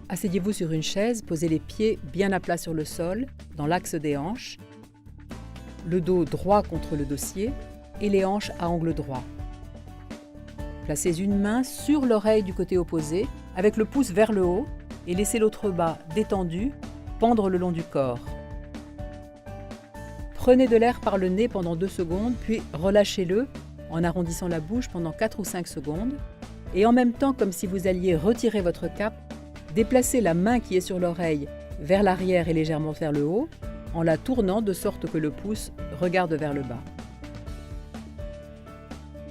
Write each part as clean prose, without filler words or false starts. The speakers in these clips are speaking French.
Asseyez-vous sur une chaise, posez les pieds bien à plat sur le sol, dans l'axe des hanches, le dos droit contre le dossier et les hanches à angle droit. Placez une main sur l'oreille du côté opposé, avec le pouce vers le haut, et laissez l'autre bas détendu, pendre le long du corps. Prenez de l'air par le nez pendant 2 secondes, puis relâchez-le en arrondissant la bouche pendant 4 ou 5 secondes, et en même temps, comme si vous alliez retirer votre cape, déplacez la main qui est sur l'oreille vers l'arrière et légèrement vers le haut, en la tournant de sorte que le pouce regarde vers le bas.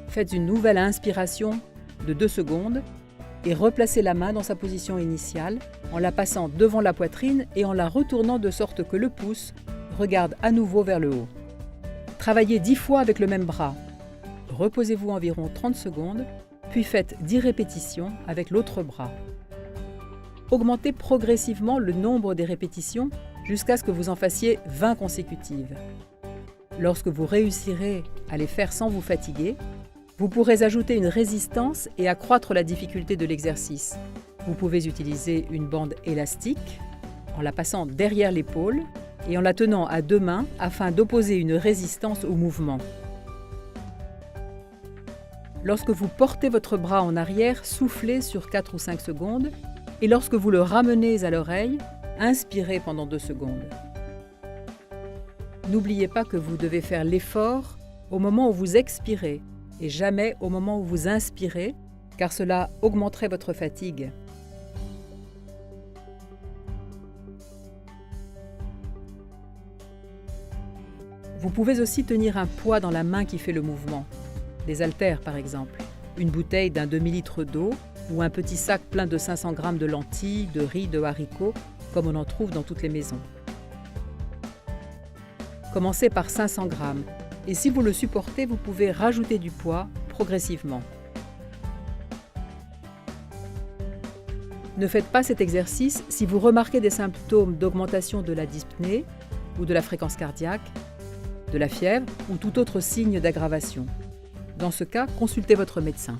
Faites une nouvelle inspiration de 2 secondes et replacez la main dans sa position initiale en la passant devant la poitrine et en la retournant de sorte que le pouce regarde à nouveau vers le haut. Travaillez 10 fois avec le même bras. Reposez-vous environ 30 secondes, puis faites 10 répétitions avec l'autre bras. Augmentez progressivement le nombre des répétitions jusqu'à ce que vous en fassiez 20 consécutives. Lorsque vous réussirez à les faire sans vous fatiguer, vous pourrez ajouter une résistance et accroître la difficulté de l'exercice. Vous pouvez utiliser une bande élastique en la passant derrière l'épaule et en la tenant à 2 mains afin d'opposer une résistance au mouvement. Lorsque vous portez votre bras en arrière, soufflez sur 4 ou 5 secondes et lorsque vous le ramenez à l'oreille, inspirez pendant 2 secondes. N'oubliez pas que vous devez faire l'effort au moment où vous expirez et jamais au moment où vous inspirez, car cela augmenterait votre fatigue. Vous pouvez aussi tenir un poids dans la main qui fait le mouvement, des haltères par exemple, une bouteille d'1 demi-litre d'eau ou un petit sac plein de 500 g de lentilles, de riz, de haricots, comme on en trouve dans toutes les maisons. Commencez par 500 g. Et si vous le supportez, vous pouvez rajouter du poids progressivement. Ne faites pas cet exercice si vous remarquez des symptômes d'augmentation de la dyspnée ou de la fréquence cardiaque, de la fièvre ou tout autre signe d'aggravation. Dans ce cas, consultez votre médecin.